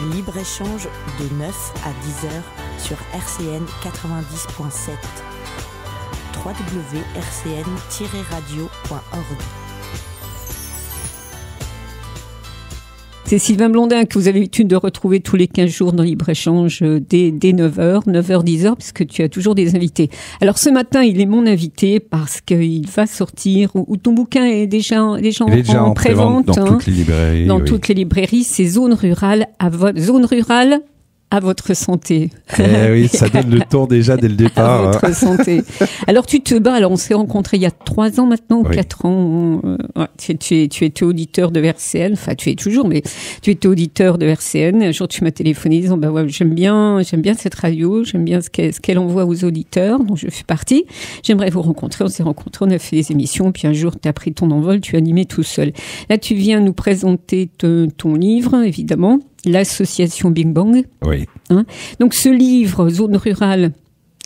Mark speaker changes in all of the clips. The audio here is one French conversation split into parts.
Speaker 1: Libre-échange de 9 à 10 heures sur RCN 90.7. www.rcn-radio.org.
Speaker 2: C'est Sylvain Blondin que vous avez l'habitude de retrouver tous les 15 jours dans Libre-Échange dès 9h, 10h, puisque tu as toujours des invités. Alors ce matin, il est mon invité parce qu'il va sortir, ou ton bouquin est déjà en prévente
Speaker 3: dans toutes les librairies.
Speaker 2: Toutes les librairies, c'est Zone rurale à votre santé.
Speaker 3: Oui, ça donne le ton déjà dès le départ.
Speaker 2: À votre santé. Alors tu te bats, alors on s'est rencontrés il y a 3 ans maintenant, ou 4 ans. Tu étais auditeur de RCN, enfin tu es toujours, mais tu étais auditeur de RCN. Un jour tu m'as téléphoné disant, j'aime bien cette radio, j'aime bien ce qu'elle envoie aux auditeurs, dont je fais partie. J'aimerais vous rencontrer, on s'est rencontrés, on a fait des émissions, puis un jour tu as pris ton envol, tu as animé tout seul. Là tu viens nous présenter ton livre, évidemment. L'association Big Bang.
Speaker 3: Oui.
Speaker 2: Donc ce livre, Zone rurale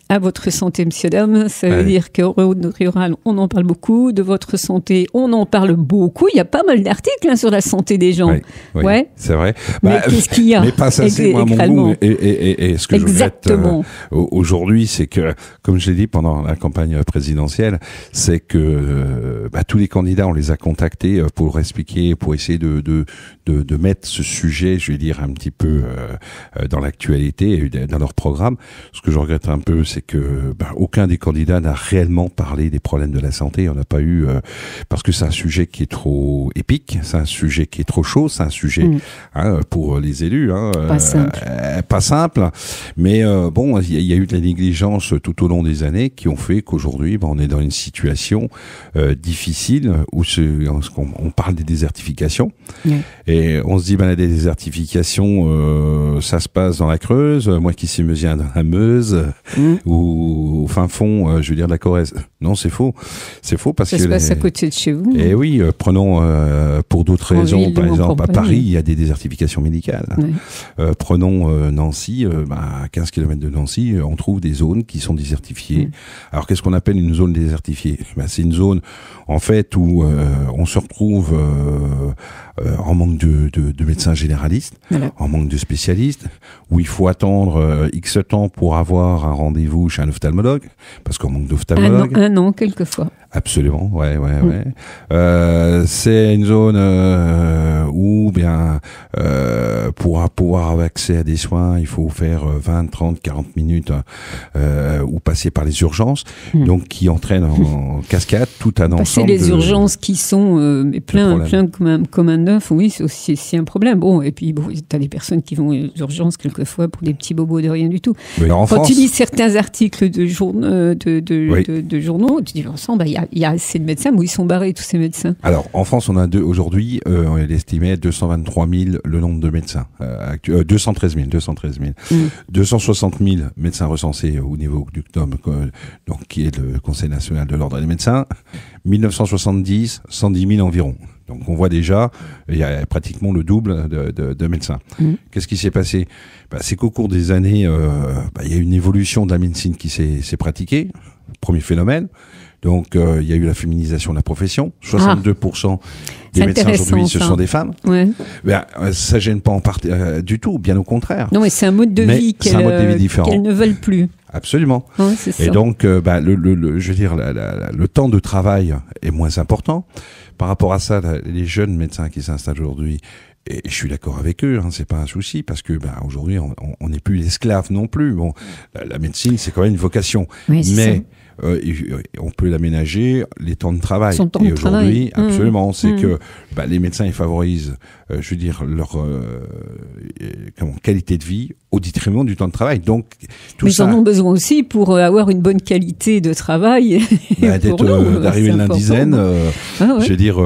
Speaker 2: à votre santé, monsieur, dame, ça veut dire que Zone rurale, on en parle beaucoup. De votre santé, on en parle beaucoup. Il y a pas mal d'articles sur la santé des gens.
Speaker 3: Oui, c'est vrai.
Speaker 2: Mais qu'est-ce qu'il y a?
Speaker 3: Mais pas ça, c'est moi mon goût. Et ce que je regrette aujourd'hui, c'est que, comme je l'ai dit pendant la campagne présidentielle, c'est que tous les candidats, on les a contactés pour expliquer, pour essayer de mettre ce sujet, je vais dire, un petit peu dans l'actualité, dans leur programme. Ce que je regrette un peu, c'est que aucun des candidats n'a réellement parlé des problèmes de la santé. On n'a pas eu parce que c'est un sujet qui est trop épique, c'est un sujet qui est trop chaud, c'est un sujet pour les élus pas simple. Mais il y a eu de la négligence tout au long des années qui ont fait qu'aujourd'hui on est dans une situation difficile où on parle des désertifications et on se dit la désertification ça se passe dans la Creuse, moi qui suis meusien dans la Meuse ou au fin fond, je veux dire, de la Corrèze. Non, c'est faux. C'est faux parce que...
Speaker 2: Ça se passe à côté de chez vous.
Speaker 3: Eh oui, prenons pour d'autres raisons, par exemple, à Paris, il y a des désertifications médicales. Prenons Nancy, à 15 km de Nancy, on trouve des zones qui sont désertifiées. Alors, qu'est-ce qu'on appelle une zone désertifiée? C'est une zone, en fait, où on se retrouve en manque de médecins généralistes, en manque de spécialistes, où il faut attendre X temps pour avoir un rendez-vous chez un ophtalmologue, parce qu'on manque d'ophtalmologue.
Speaker 2: Un an, quelquefois.
Speaker 3: Absolument, ouais. C'est une zone où pour pouvoir avoir accès à des soins, il faut faire 20, 30, 40 minutes ou passer par les urgences, donc qui entraînent en cascade tout un ensemble.
Speaker 2: Passer les urgences qui sont plein comme un œuf, oui, c'est aussi un problème. Bon, et puis t'as des personnes qui vont aux urgences quelquefois pour des petits bobos de rien du tout. Quand tu lis certains articles de journaux, tu dis il y a assez de médecins, mais où ils sont barrés tous ces médecins?
Speaker 3: Alors en France, on a aujourd'hui, on est estimé à 223 000 le nombre de médecins, 213 000, 260 000 médecins recensés au niveau du CNOM, donc qui est le Conseil national de l'ordre des médecins. 1970, 110 000 environ. Donc on voit déjà, il y a pratiquement le double de médecins. Qu'est-ce qui s'est passé? C'est qu'au cours des années, il y a une évolution de la médecine qui s'est pratiquée. Premier phénomène. Donc il y a eu la féminisation de la profession. 62% des médecins aujourd'hui, ce sont des femmes. Ça gêne pas du tout, bien au contraire.
Speaker 2: Non, mais c'est un mode de vie qu'elles ne veulent plus.
Speaker 3: Absolument.
Speaker 2: C'est ça.
Speaker 3: Et donc, je veux dire, le temps de travail est moins important. Par rapport à ça, les jeunes médecins qui s'installent aujourd'hui, et je suis d'accord avec eux, c'est pas un souci, parce que aujourd'hui, on n'est plus esclave non plus. Bon, la médecine, c'est quand même une vocation. Mais on peut l'aménager, les temps de travail. Et aujourd'hui, absolument, c'est que les médecins, ils favorisent, je veux dire, leur qualité de vie au détriment du temps de travail. Donc, tout ça.
Speaker 2: Mais ils en ont besoin aussi pour avoir une bonne qualité de travail.
Speaker 3: D'arriver à l'indizaine, je veux dire,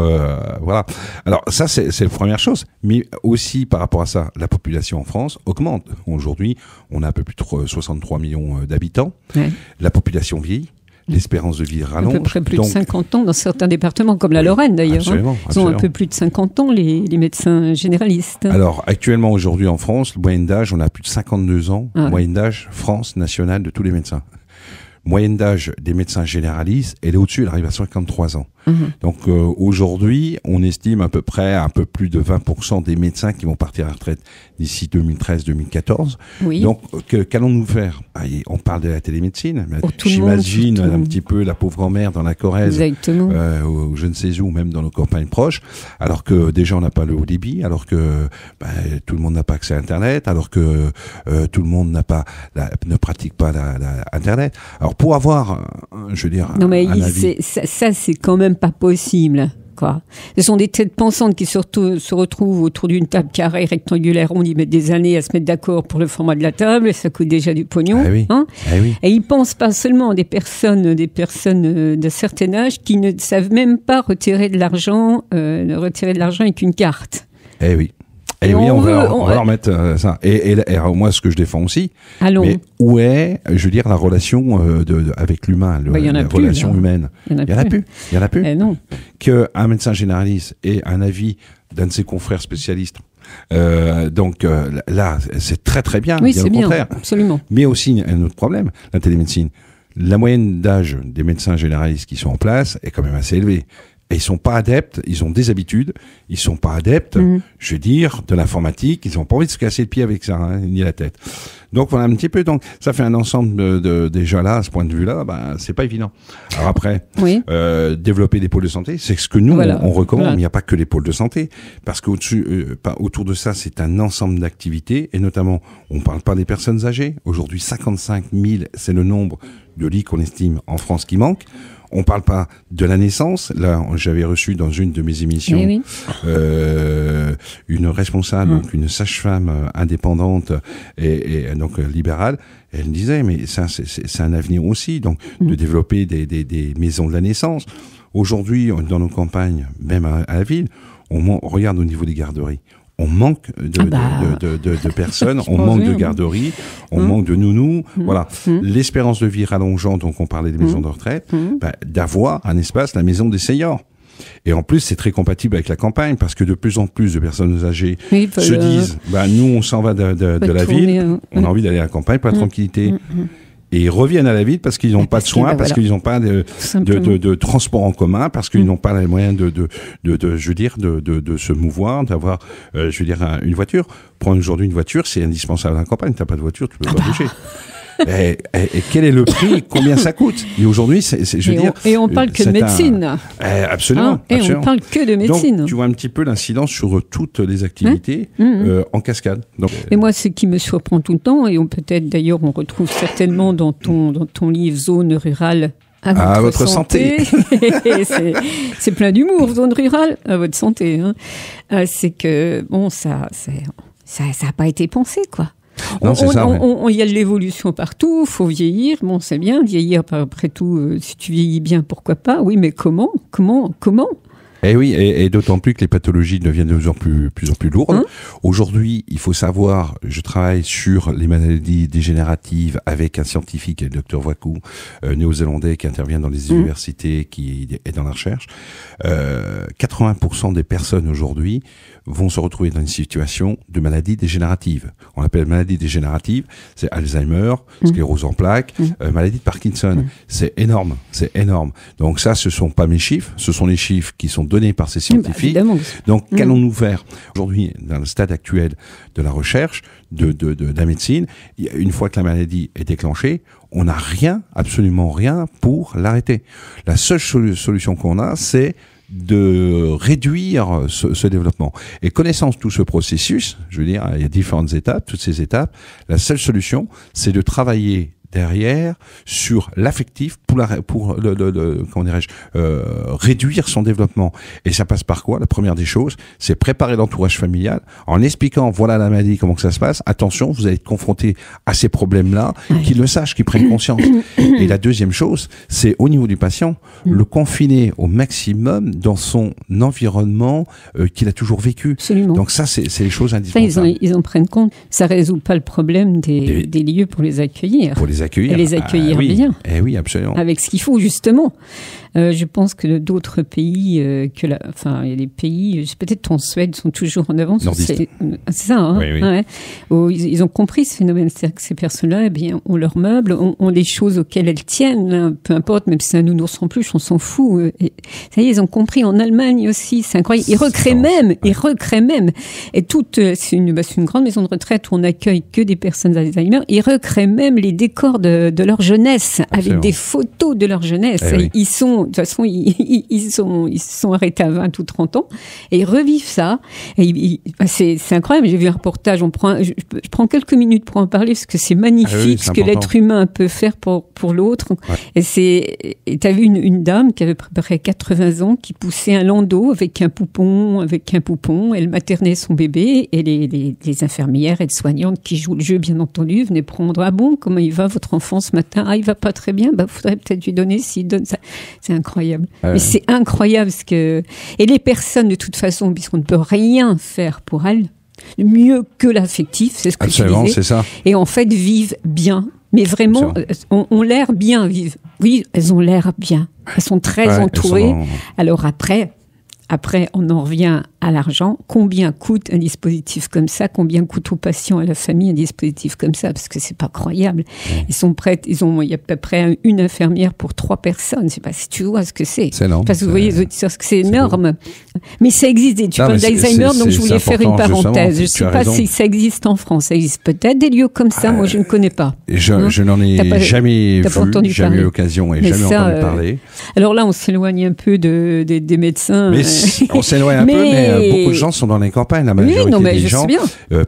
Speaker 3: voilà. Alors ça, c'est la première chose. Mais aussi, par rapport à ça, la population en France augmente. Aujourd'hui, on a un peu plus de 63 millions d'habitants. La population vieillit. L'espérance de vie rallonge.
Speaker 2: À peu près plus de 50 ans dans certains départements, comme la Lorraine d'ailleurs.
Speaker 3: Absolument.
Speaker 2: Ils ont un peu plus de 50 ans, les médecins généralistes.
Speaker 3: Alors, actuellement, aujourd'hui en France, le moyenne d'âge, on a plus de 52 ans. Moyenne d'âge, France nationale de tous les médecins. Moyenne d'âge des médecins généralistes, elle est au-dessus, elle arrive à 53 ans. Donc aujourd'hui, on estime à peu près un peu plus de 20% des médecins qui vont partir à la retraite d'ici 2013-2014. Oui. Donc qu'allons-nous faire? On parle de la télémédecine. J'imagine un petit peu la pauvre grand-mère dans la Corrèze, ou je ne sais où, même dans nos campagnes proches, alors que déjà on n'a pas le haut débit, alors que tout le monde n'a pas accès à Internet, alors que tout le monde ne pratique pas Internet. Alors pour avoir, je veux dire,
Speaker 2: non mais ça c'est quand même pas possible. Quoi. Ce sont des têtes pensantes qui se retrouvent autour d'une table carrée, rectangulaire, ronde. Ils mettent des années à se mettre d'accord pour le format de la table, et ça coûte déjà du pognon.
Speaker 3: Ah oui.
Speaker 2: Hein
Speaker 3: ah oui.
Speaker 2: Et ils pensent pas seulement des personnes d'un certain âge qui ne savent même pas retirer de l'argent avec une carte.
Speaker 3: Eh oui. Et oui, on va leur mettre ça. Et moi, ce que je défends aussi, mais où est, je veux dire, la relation avec l'humain, la relation humaine? Il y en a plus. Il y en a plus.
Speaker 2: Non.
Speaker 3: Qu'un médecin généraliste ait un avis d'un de ses confrères spécialistes. Donc là, c'est très très bien.
Speaker 2: Oui, c'est bien, absolument.
Speaker 3: Mais aussi un autre problème, la télémédecine. La moyenne d'âge des médecins généralistes qui sont en place est quand même assez élevée. Et ils sont pas adeptes, ils ont des habitudes, ils sont pas adeptes, je veux dire, de l'informatique, ils ont pas envie de se casser le pied avec ça, ni la tête. Donc voilà un petit peu, donc ça fait un ensemble déjà là, à ce point de vue-là, c'est pas évident. Alors après, développer des pôles de santé, c'est ce que nous on recommande, mais il n'y a pas que les pôles de santé, parce qu'autour de ça, c'est un ensemble d'activités, et notamment, on parle pas des personnes âgées. Aujourd'hui, 55 000, c'est le nombre de lits qu'on estime en France qui manquent. On parle pas de la naissance. Là, j'avais reçu dans une de mes émissions une responsable, donc une sage-femme indépendante et donc libérale. Elle me disait, mais ça, c'est un avenir aussi, donc de développer des maisons de la naissance. Aujourd'hui, dans nos campagnes, même à la ville, on regarde au niveau des garderies. On manque de personnes, on manque de garderies, on manque de nounous. Voilà. L'espérance de vie rallongeant, donc on parlait des maisons de retraite, d'avoir un espace, la maison des seniors. Et en plus, c'est très compatible avec la campagne parce que de plus en plus de personnes âgées se disent, nous, on s'en va de la ville, on a envie d'aller à la campagne pour la tranquillité. Et ils reviennent à la ville parce qu'ils n'ont pas de soins, parce qu'ils n'ont pas de transport en commun, parce qu'ils n'ont pas les moyens de se mouvoir, d'avoir, une voiture. Prendre aujourd'hui une voiture, c'est indispensable à la campagne. T'as pas de voiture, tu peux pas bouger. Et quel est le prix? Combien ça coûte? Et aujourd'hui,
Speaker 2: et on parle que de médecine.
Speaker 3: Absolument.
Speaker 2: On parle que de médecine.
Speaker 3: Donc, tu vois un petit peu l'incidence sur toutes les activités en cascade. Donc,
Speaker 2: et moi, ce qui me surprend tout le temps, et peut-être d'ailleurs, on retrouve certainement dans ton livre Zone rurale à votre santé. C'est plein d'humour, Zone rurale à votre santé. C'est que ça n'a pas été pensé, quoi.
Speaker 3: Non,
Speaker 2: il y a de l'évolution partout, faut vieillir. Bon, c'est bien, vieillir, après tout, si tu vieillis bien, pourquoi pas? Oui, mais comment?
Speaker 3: Eh oui, et d'autant plus que les pathologies deviennent de plus en plus lourdes. Aujourd'hui, il faut savoir, je travaille sur les maladies dégénératives avec un scientifique, le docteur Waku, néo-zélandais, qui intervient dans les universités, qui est dans la recherche. 80% des personnes aujourd'hui vont se retrouver dans une situation de maladie dégénérative. On l'appelle maladie dégénérative, c'est Alzheimer, sclérose en plaques, maladie de Parkinson. C'est énorme. Donc ça, ce sont pas mes chiffres, ce sont les chiffres qui sont donnés par ces scientifiques. Donc qu'allons-nous faire aujourd'hui dans le stade actuel de la recherche, de la médecine? Une fois que la maladie est déclenchée, on n'a rien, absolument rien pour l'arrêter. La seule solution qu'on a, c'est de réduire ce développement. Et connaissant tout ce processus, je veux dire, il y a différentes étapes, toutes ces étapes, la seule solution, c'est de travailler derrière sur l'affectif pour réduire son développement. Et ça passe par quoi? La première des choses, c'est préparer l'entourage familial en expliquant, voilà la maladie, comment que ça se passe. Attention, vous allez être confronté à ces problèmes-là, qu'ils le sachent, qu'ils prennent conscience. Et la deuxième chose, c'est au niveau du patient, le confiner au maximum dans son environnement qu'il a toujours vécu.
Speaker 2: Absolument.
Speaker 3: Donc ça, c'est les choses indispensables.
Speaker 2: Ils en prennent compte. Ça résout pas le problème des lieux pour les accueillir.
Speaker 3: Pour les accueillir.
Speaker 2: Et les accueillir bien.
Speaker 3: Eh oui, absolument.
Speaker 2: Avec ce qu'il faut, justement. Je pense que d'autres pays, enfin, il y a des pays, peut-être en Suède, sont toujours en avance. C'est ça, hein, oui. Ouais. Où ils ont compris ce phénomène, c'est-à-dire que ces personnes-là, eh bien, ont leurs meubles, ont les choses auxquelles elles tiennent, hein, peu importe, même si c'est un nounours en plus, on s'en fout. Et, ça y est, ils ont compris. En Allemagne aussi, c'est incroyable. Ils recréent même. Et c'est une grande maison de retraite où on accueille que des personnes Alzheimer. Ils recréent même les décors de leur jeunesse, avec des photos de leur jeunesse. Oui. Ils sont, de toute façon, ils sont arrêtés à 20 ou 30 ans et ils revivent ça. Et c'est incroyable. J'ai vu un reportage. Je prends quelques minutes pour en parler parce que c'est magnifique ce que l'être humain peut faire pour l'autre. Ouais. Et t'as vu une dame qui avait à peu près 80 ans qui poussait un landau avec un poupon. Elle maternait son bébé et les infirmières et les soignantes qui jouent le jeu, bien entendu, venaient prendre. Ah bon, comment il va votre enfant ce matin? Ah, il va pas très bien. Faudrait peut-être lui donner s'il donne ça. C'est incroyable. Mais c'est incroyable et les personnes, de toute façon, puisqu'on ne peut rien faire pour elles, mieux que l'affectif, c'est ce que tu disais. C'est ça. Et en fait, vivent bien. Mais vraiment, ont l'air bien vivre. Oui, elles ont l'air bien. Elles sont très entourées. Alors après, on en revient à l'argent. Combien coûte un dispositif comme ça? Combien coûte aux patients, à la famille, un dispositif comme ça? Parce que c'est pas croyable. Ils sont prêts. Il y a à peu près une infirmière pour 3 personnes. Je sais pas si tu vois ce que c'est.
Speaker 3: C'est énorme.
Speaker 2: Parce que vous voyez, les auditeurs, que c'est énorme. Mais ça existe. Tu parles d'Alzheimer, donc je voulais faire une parenthèse. Je ne sais pas si ça existe en France. Ça existe peut-être des lieux comme ça. Moi, je ne connais pas.
Speaker 3: Je n'en ai jamais vu, jamais eu l'occasion et jamais entendu parler.
Speaker 2: Alors là, on s'éloigne un peu des médecins.
Speaker 3: Mais on s'éloigne un peu, mais beaucoup de gens sont dans les campagnes. La majorité des gens,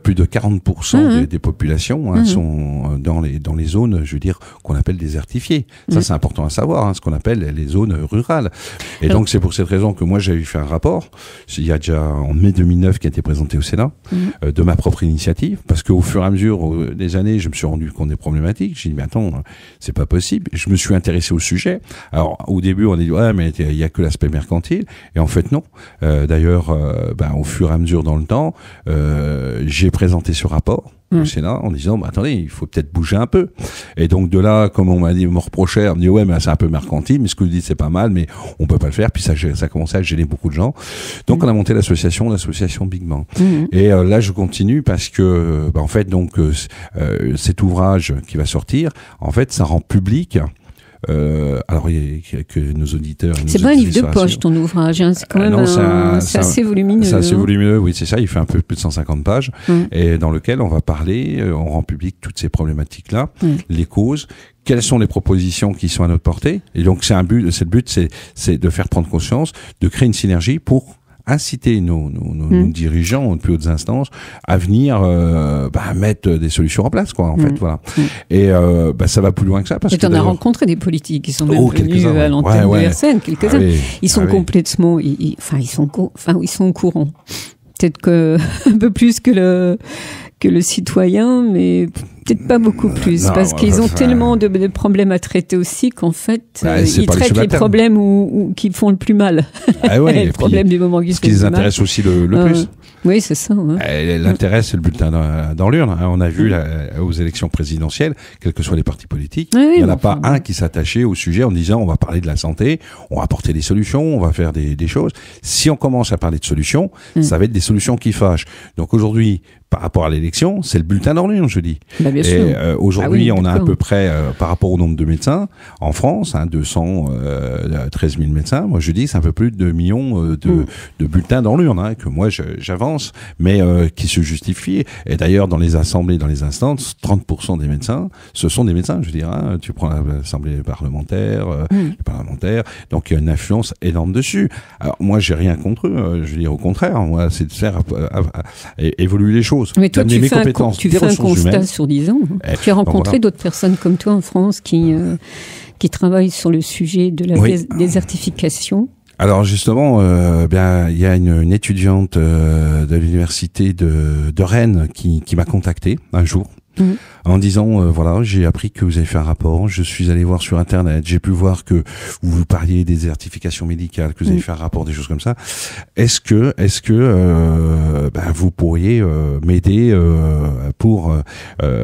Speaker 3: plus de 40% des populations sont dans les zones, je veux dire, qu'on appelle désertifiées. Ça, c'est important à savoir, ce qu'on appelle les zones rurales. Et donc, c'est pour cette raison que moi, j'avais fait un rapport, il y a déjà en mai 2009, qui a été présenté au Sénat, de ma propre initiative, parce qu'au fur et à mesure des années, je me suis rendu compte des problématiques. J'ai dit, mais attends, c'est pas possible. Je me suis intéressé au sujet. Alors, au début, on a dit, ouais, mais il y a que l'aspect mercantile. Et en fait, non. D'ailleurs, au fur et à mesure dans le temps, j'ai présenté ce rapport au Sénat en disant, attendez, il faut peut-être bouger un peu. Et donc de là, comme on m'a dit, on me reprochait, on me dit, ouais, mais c'est un peu mercantile, mais ce que vous dites, c'est pas mal, mais on peut pas le faire. Puis ça a commencé à gêner beaucoup de gens. Donc on a monté l'association Big Bang. Et là, je continue parce que, en fait, donc cet ouvrage qui va sortir, en fait, ça rend public. Alors que nos auditeurs.
Speaker 2: C'est pas un livre de poche ton ouvrage, hein. C'est quand même c'est assez volumineux.
Speaker 3: C'est assez volumineux, oui, c'est ça. Il fait un peu plus de 150 pages et dans lequel on va parler, on rend public toutes ces problématiques-là, les causes. Quelles sont les propositions qui sont à notre portée? Et donc c'est le but, c'est de faire prendre conscience, de créer une synergie pour inciter nos dirigeants aux plus hautes instances à venir mettre des solutions en place, quoi, en fait, voilà. Et ça va plus loin que ça, parce que
Speaker 2: t'en as rencontré des politiques qui sont même venus à l'antenne de RCN, quelques-uns. Ils sont complètement, ils sont au courant. Peut-être que un peu plus que le citoyen, mais peut-être pas beaucoup plus, parce qu'ils ont tellement de problèmes à traiter aussi qu'en fait, ils traitent les problèmes qui font le plus mal. Les problèmes du moment qui
Speaker 3: ce qui les intéresse aussi le plus.
Speaker 2: Oui, c'est ça.
Speaker 3: L'intérêt, c'est le bulletin dans l'urne. On a vu aux élections présidentielles, quels que soient les partis politiques, il n'y en a pas un qui s'attachait au sujet en disant on va parler de la santé, on va apporter des solutions, on va faire des choses. Si on commence à parler de solutions, ça va être des solutions qui fâchent. Donc aujourd'hui, par rapport à l'élection, c'est le bulletin dans l'urne, je dis.
Speaker 2: Bien sûr.
Speaker 3: Et aujourd'hui, on a à peu près, par rapport au nombre de médecins, en France, 213 000 médecins, moi je dis c'est un peu plus de 2 millions de bulletins dans l'urne, que moi j'avance, mais qui se justifient. Et d'ailleurs, dans les assemblées, dans les instances, 30% des médecins, ce sont des médecins, je veux dire. Tu prends l'assemblée parlementaire, les parlementaires, donc il y a une influence énorme dessus. Alors moi, j'ai rien contre eux, je veux dire au contraire, moi c'est de faire évoluer les choses.
Speaker 2: Mais toi, tu fais un constat sur 10 ans. Tu as rencontré d'autres personnes comme toi en France qui travaillent sur le sujet de la désertification.
Speaker 3: Alors justement, il y a une étudiante de l'université de Rennes qui m'a contacté un jour en disant voilà, j'ai appris que vous avez fait un rapport, je suis allé voir sur internet, j'ai pu voir que vous parliez des certifications médicales, que vous avez fait un rapport, des choses comme ça. Est-ce que vous pourriez m'aider pour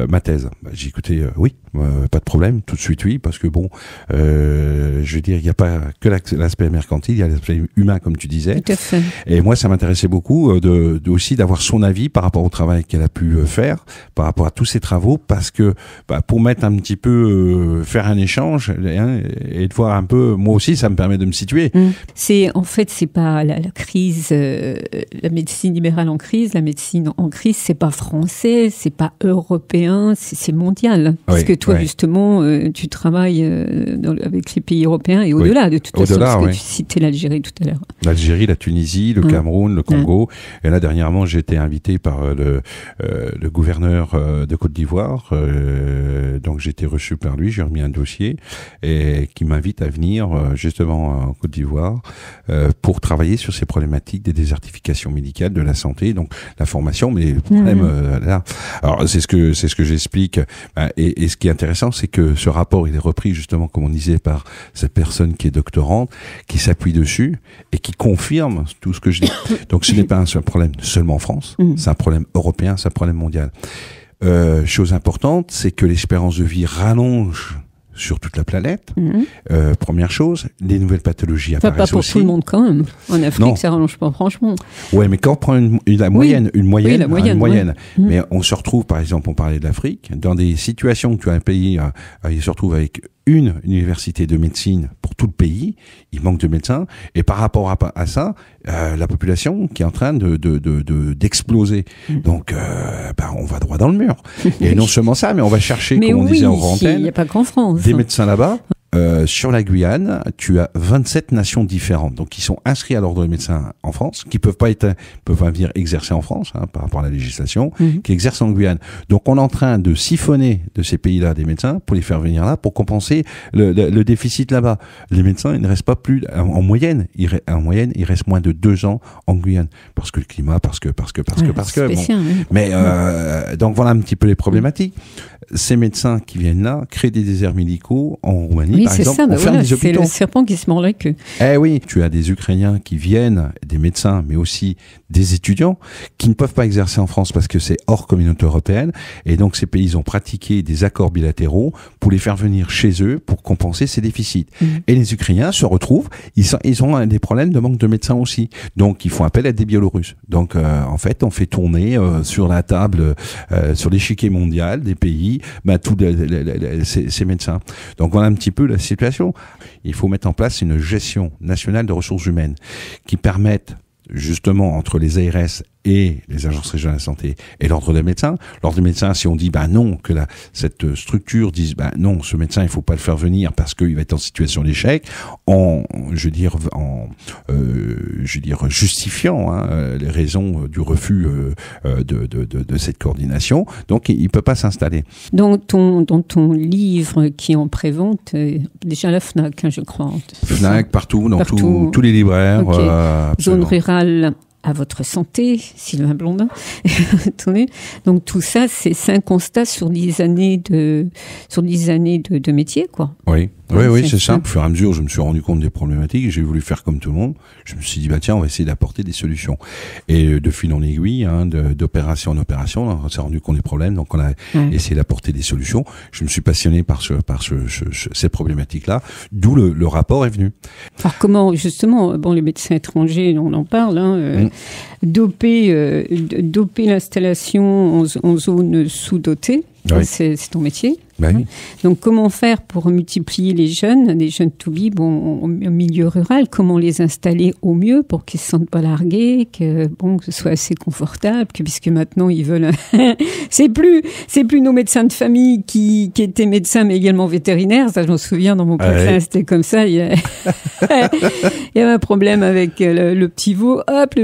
Speaker 3: ma thèse? J'ai écouté oui, pas de problème, tout de suite oui, parce que bon, je veux dire, il n'y a pas que l'aspect mercantile, il y a l'aspect humain comme tu disais.
Speaker 2: Tout à fait.
Speaker 3: Et moi, ça m'intéressait beaucoup aussi d'avoir son avis par rapport au travail qu'elle a pu faire, par rapport à tous ces travaux, parce que pour mettre un petit peu, faire un échange et de voir un peu, moi aussi, ça me permet de me situer.
Speaker 2: C'est pas la crise, la médecine libérale en crise, la médecine en crise, c'est pas français, c'est pas européen, c'est mondial. Parce que toi, justement, tu travailles avec les pays européens et au-delà, de toute façon, parce que tu citais l'Algérie tout à l'heure.
Speaker 3: L'Algérie, la Tunisie, le Cameroun, le Congo. Et là, dernièrement, j'ai été invité par le gouverneur de Côte d'Ivoire. Donc, j'ai été reçu par lui, j'ai remis un dossier et qui m'invite à venir justement en Côte d'Ivoire pour travailler sur ces problématiques des désertifications médicales, de la santé, donc la formation, mais le problème là. Alors, c'est ce que j'explique. Et ce qui est intéressant, c'est que ce rapport, il est repris justement, comme on disait, par cette personne qui est doctorante, qui s'appuie dessus et qui confirme tout ce que je dis. Donc, ce n'est pas un problème seulement en France, c'est un problème européen, c'est un problème mondial. Chose importante, c'est que l'espérance de vie rallonge sur toute la planète. Première chose, les nouvelles pathologies apparaissent aussi.
Speaker 2: Pas pour tout le monde quand même. En Afrique, ça rallonge pas franchement.
Speaker 3: Ouais, mais quand on prend une moyenne,
Speaker 2: moyenne.
Speaker 3: Mais on se retrouve, par exemple, on parlait de l'Afrique, dans des situations où tu as un pays, il se retrouve avec une université de médecine pour tout le pays, il manque de médecins, et par rapport à ça, la population qui est en train d'exploser. Donc, on va droit dans le mur. Et non seulement ça, mais on va chercher, comme on disait en antenne,
Speaker 2: il n'y a pas qu'en France.
Speaker 3: Des médecins là-bas. Sur la Guyane, tu as 27 nations différentes, donc qui sont inscrits à l'ordre des médecins en France, qui peuvent pas venir exercer en France, par rapport à la législation, qui exercent en Guyane. Donc on est en train de siphonner de ces pays-là des médecins pour les faire venir là, pour compenser le déficit là-bas. Les médecins, ils ne restent pas plus, en moyenne, ils restent moins de 2 ans en Guyane, parce que le climat, parce que.
Speaker 2: Spécial,
Speaker 3: bon. Mais donc voilà un petit peu les problématiques. Ces médecins qui viennent là créent des déserts médicaux en Roumanie, par exemple, pour faire des hôpitaux.
Speaker 2: C'est le serpent qui se mord la queue.
Speaker 3: Eh oui, tu as des Ukrainiens qui viennent, des médecins, mais aussi des étudiants, qui ne peuvent pas exercer en France parce que c'est hors communauté européenne. Et donc, ces pays ont pratiqué des accords bilatéraux pour les faire venir chez eux pour compenser ces déficits. Et les Ukrainiens se retrouvent, ils ont des problèmes de manque de médecins aussi. Donc, ils font appel à des Biélorusses. Donc, en fait, on fait tourner sur la table, sur l'échiquier mondial des pays, tous ces médecins. Donc, voilà un petit peu la situation. Il faut mettre en place une gestion nationale de ressources humaines qui permette justement entre les ARS et les agences régionales de santé et l'ordre des médecins. L'ordre des médecins, si on dit non, que cette structure dise non, ce médecin il faut pas le faire venir parce qu'il va être en situation d'échec, justifiant les raisons du refus de cette coordination. Donc il peut pas s'installer.
Speaker 2: Dans ton livre qui est en prévente, déjà la Fnac, je crois.
Speaker 3: Fnac, partout, dans tous les libraires.
Speaker 2: Okay. Zone rurale à votre santé, Sylvain Blondin. Donc tout ça, c'est un constat sur 10 années de métier, quoi.
Speaker 3: Oui. Oui, c'est simple. Au fur et à mesure, je me suis rendu compte des problématiques et j'ai voulu faire comme tout le monde. Je me suis dit, tiens, on va essayer d'apporter des solutions. Et de fil en aiguille, d'opération en opération, on s'est rendu compte des problèmes, donc on a essayé d'apporter des solutions. Je me suis passionné par ces problématiques-là, d'où le rapport est venu.
Speaker 2: Alors comment, justement, les médecins étrangers, on en parle, doper l'installation en zone sous-dotée, c'est ton métier.
Speaker 3: Oui.
Speaker 2: Donc, comment faire pour multiplier les jeunes to-be au milieu rural? Comment les installer au mieux pour qu'ils se sentent pas largués, que ce soit assez confortable, puisque maintenant ils veulent. c'est plus nos médecins de famille qui étaient médecins mais également vétérinaires. Ça, je m'en souviens dans mon précédent, c'était comme ça. Il y avait un problème avec le petit veau. Hop,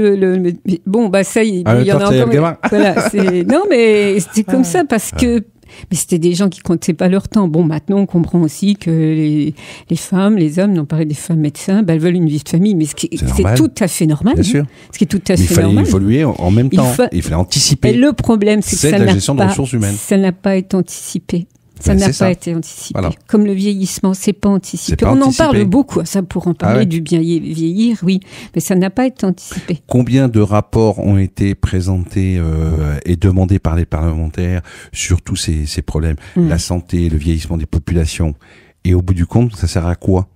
Speaker 2: ça, il y en a encore. Voilà, non, mais c'était comme ça parce que. Mais c'était des gens qui comptaient pas leur temps. Bon, maintenant, on comprend aussi que les femmes, les hommes, non parlé des femmes médecins, elles veulent une vie de famille, mais c'est tout à fait normal.
Speaker 3: Bien sûr.
Speaker 2: Ce qui est tout à fait normal.
Speaker 3: Il fallait évoluer en même temps. Il fallait anticiper.
Speaker 2: Et le problème, c'est que
Speaker 3: la gestion de ressources humaines.
Speaker 2: Ça n'a pas été anticipé. Ça n'a pas été anticipé. Voilà. Comme le vieillissement, c'est pas anticipé. On en parle beaucoup, ça pour en parler du bien vieillir, oui, mais ça n'a pas été anticipé.
Speaker 3: Combien de rapports ont été présentés et demandés par les parlementaires sur tous ces problèmes, la santé, le vieillissement des populations, et au bout du compte, ça sert à quoi?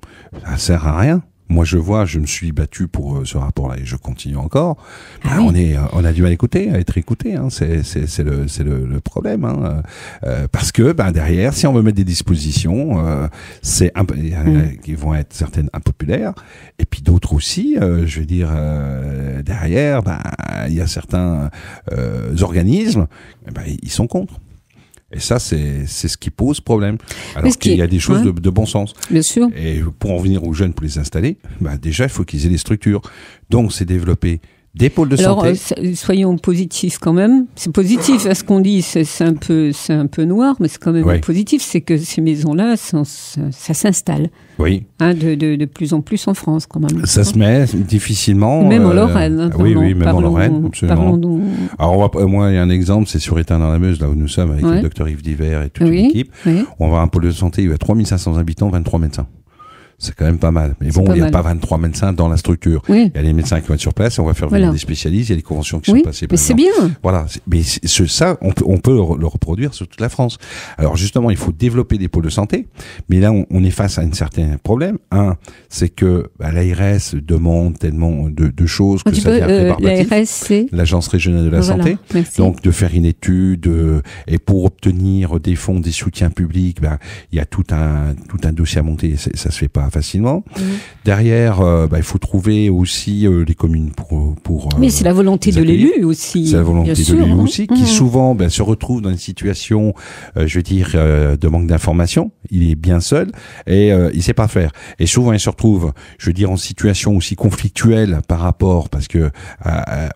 Speaker 3: Ça sert à rien. Moi, je me suis battu pour ce rapport-là et je continue encore. On a du mal à être écouté. Hein. C'est le problème. Hein. Parce que derrière, si on veut mettre des dispositions, qui vont être certaines impopulaires, et puis d'autres aussi. Je veux dire, derrière, il y a certains organismes, ils sont contre. Et ça, c'est ce qui pose problème. Alors qu'il y a des choses de bon sens.
Speaker 2: Bien sûr.
Speaker 3: Et pour en venir aux jeunes, pour les installer, déjà, il faut qu'ils aient des structures. Donc, c'est développer des pôles de santé.
Speaker 2: Alors, soyons positifs quand même. C'est positif, à ce qu'on dit, c'est un peu noir, mais c'est quand même positif, c'est que ces maisons-là, ça s'installe.
Speaker 3: Oui.
Speaker 2: De plus en plus en France, quand même.
Speaker 3: Ça se met difficilement.
Speaker 2: Même en Lorraine.
Speaker 3: Oui, même en Lorraine, absolument. Alors, moi, il y a un exemple, c'est sur Étain dans la Meuse, là où nous sommes, avec le docteur Yves Diver et toute l'équipe. Oui. On va à un pôle de santé, il y a 3500 habitants, 23 médecins. C'est quand même pas mal. Mais bon, il n'y a pas 23 médecins dans la structure. Oui. Il y a les médecins qui vont être sur place et on va faire venir des spécialistes. Il y a des conventions qui sont passées.
Speaker 2: Mais c'est bien.
Speaker 3: Voilà. Mais ça, on peut le reproduire sur toute la France. Alors justement, il faut développer des pôles de santé. Mais là, on est face à un certain problème. C'est que l'ARS demande tellement de choses que ça devient rébarbatif.
Speaker 2: L'ARS, c'est
Speaker 3: l'Agence régionale de la santé. Merci. Donc de faire une étude et pour obtenir des fonds, des soutiens publics, il y a tout un dossier à monter. Ça se fait pas facilement. Derrière, il faut trouver aussi les communes pour
Speaker 2: mais c'est la volonté de l'élu aussi.
Speaker 3: C'est la volonté de l'élu aussi, qui souvent se retrouve dans une situation, de manque d'information. Il est bien seul et il sait pas faire. Et souvent, il se retrouve, en situation aussi conflictuelle par rapport,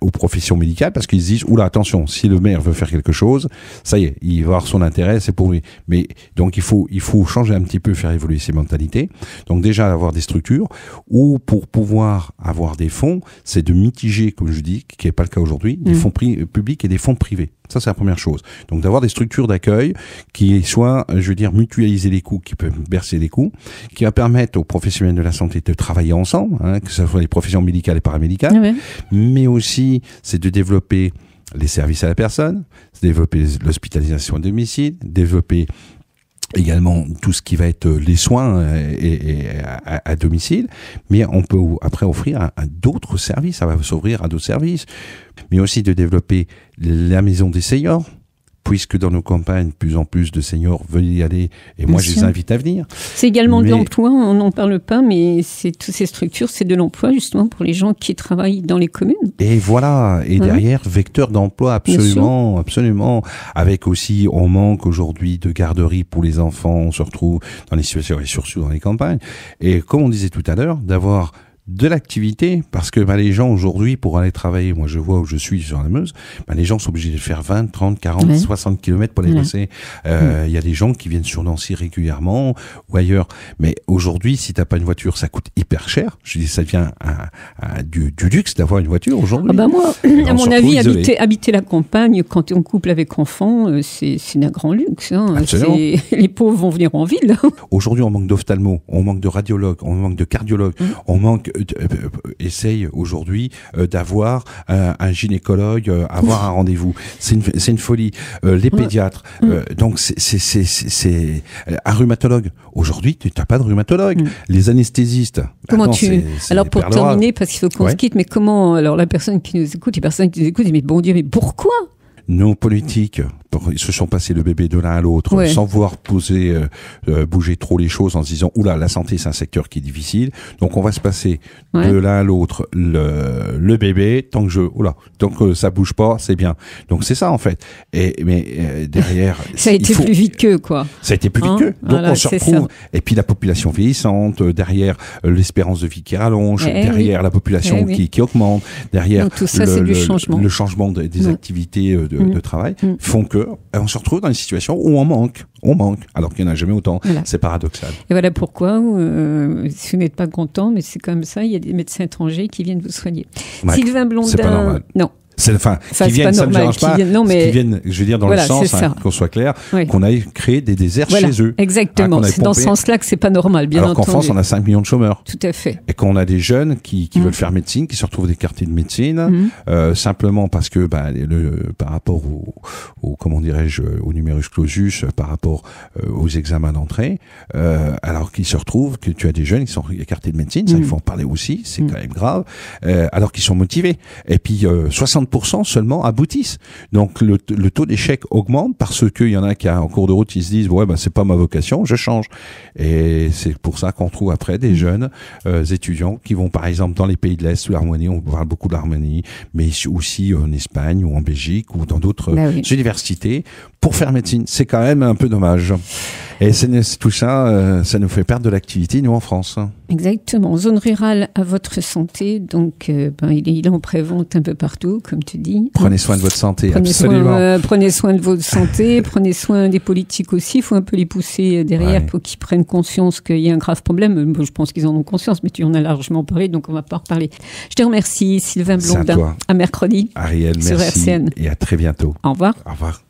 Speaker 3: aux professions médicales, parce qu'ils se disent, oula, attention, si le maire veut faire quelque chose, ça y est, il va avoir son intérêt, c'est pour lui. Mais donc, il faut changer un petit peu, faire évoluer ses mentalités. Donc déjà avoir des structures ou pour pouvoir avoir des fonds, c'est de mitiger, comme je dis, qui n'est pas le cas aujourd'hui, des fonds publics et des fonds privés. Ça, c'est la première chose. Donc d'avoir des structures d'accueil qui soient, mutualiser les coûts, qui peuvent bercer les coûts, qui va permettre aux professionnels de la santé de travailler ensemble, que ce soit les professions médicales et paramédicales, mais aussi c'est de développer les services à la personne, développer l'hospitalisation à domicile, développer également tout ce qui va être les soins à domicile, mais on peut après offrir à d'autres services, ça va s'ouvrir à d'autres services, mais aussi de développer la maison des seniors, puisque dans nos campagnes, de plus en plus de seniors veulent y aller, et moi je les invite à venir.
Speaker 2: C'est également de l'emploi, on n'en parle pas, mais toutes ces structures, c'est de l'emploi justement pour les gens qui travaillent dans les communes.
Speaker 3: Et voilà, et derrière, vecteur d'emploi absolument, avec aussi, on manque aujourd'hui de garderies pour les enfants, on se retrouve dans les situations, et surtout dans les campagnes, et comme on disait tout à l'heure, d'avoir de l'activité, parce que les gens aujourd'hui, pour aller travailler, moi je vois où je suis sur la Meuse, les gens sont obligés de faire 20, 30, 40, 60 kilomètres pour les passer. Il y a des gens qui viennent sur Nancy régulièrement ou ailleurs. Mais aujourd'hui, si t'as pas une voiture, ça coûte hyper cher. Je dis, ça devient du luxe d'avoir une voiture aujourd'hui.
Speaker 2: Moi, à mon avis, habiter la campagne quand on couple avec enfants, c'est un grand luxe. Les pauvres vont venir en ville.
Speaker 3: Aujourd'hui, on manque d'ophtalmo, on manque de radiologues, on manque de cardiologues, on manque essaye aujourd'hui d'avoir un gynécologue, avoir un rendez-vous. C'est une folie. Les pédiatres. Donc c'est un rhumatologue. Aujourd'hui, tu n'as pas de rhumatologue. Les anesthésistes.
Speaker 2: Comment alors pour terminer, parce qu'il faut qu'on se quitte, mais comment alors la personne qui nous écoute, mais bon Dieu, mais pourquoi?
Speaker 3: Nos politiques, ils se sont passés le bébé de l'un à l'autre, sans vouloir bouger trop les choses, en se disant, oula, la santé, c'est un secteur qui est difficile, donc on va se passer de l'un à l'autre le bébé, tant que ça bouge pas, c'est bien. Donc c'est ça, en fait. Mais derrière...
Speaker 2: ça a été plus vite qu'eux, quoi.
Speaker 3: Ça a été plus vite qu'eux. Donc on se retrouve... Et puis la population vieillissante, derrière l'espérance de vie qui rallonge, derrière la population qui augmente, derrière
Speaker 2: donc, tout ça, c'est du changement.
Speaker 3: Le changement des activités de travail, font que on se retrouve dans une situation où on manque, alors qu'il n'y en a jamais autant. Voilà. C'est paradoxal.
Speaker 2: Et voilà pourquoi, si vous n'êtes pas content, mais c'est comme ça, il y a des médecins étrangers qui viennent vous soigner.
Speaker 3: Ouais,
Speaker 2: Sylvain Blondin.
Speaker 3: C'est pas normal.
Speaker 2: Non.
Speaker 3: Qui viennent, ça ne me dérange pas, qui viennent, je veux dire, dans le sens, qu'on soit clair, qu'on aille créer des déserts chez eux.
Speaker 2: Exactement, c'est dans ce sens-là que c'est pas normal, bien entendu.
Speaker 3: Alors qu'en France, on a 5 millions de chômeurs.
Speaker 2: Tout à fait.
Speaker 3: Et qu'on a des jeunes qui veulent faire médecine, qui se retrouvent des quartiers de médecine, simplement parce que, par rapport comment dirais-je, au numerus clausus, par rapport aux examens d'entrée, alors qu'ils se retrouvent, que tu as des jeunes qui sont écartés de médecine, ça, il faut en parler aussi, c'est quand même grave, alors qu'ils sont motivés. Et puis, 60% seulement aboutissent. Donc le taux d'échec augmente parce qu'il y en a qui en cours de route ils se disent c'est pas ma vocation, je change. Et c'est pour ça qu'on trouve après des jeunes étudiants qui vont par exemple dans les pays de l'Est ou l'Arménie, on parle beaucoup de l'Arménie, mais aussi en Espagne ou en Belgique ou dans d'autres universités pour faire médecine. C'est quand même un peu dommage. Et tout ça, ça nous fait perdre de l'activité, nous, en France.
Speaker 2: Exactement. Zone rurale à votre santé. Donc, il est en prévente un peu partout, comme tu dis.
Speaker 3: Prenez soin de votre santé,
Speaker 2: absolument. Prenez soin de votre santé, prenez soin des politiques aussi. Il faut un peu les pousser derrière pour qu'ils prennent conscience qu'il y a un grave problème. Je pense qu'ils en ont conscience, mais tu en as largement parlé, donc on va pas en reparler. Je te remercie, Sylvain Blondin. À mercredi.
Speaker 3: Ariel, merci.
Speaker 2: Sur RCN.
Speaker 3: Et à très bientôt.
Speaker 2: Au revoir.
Speaker 3: Au revoir.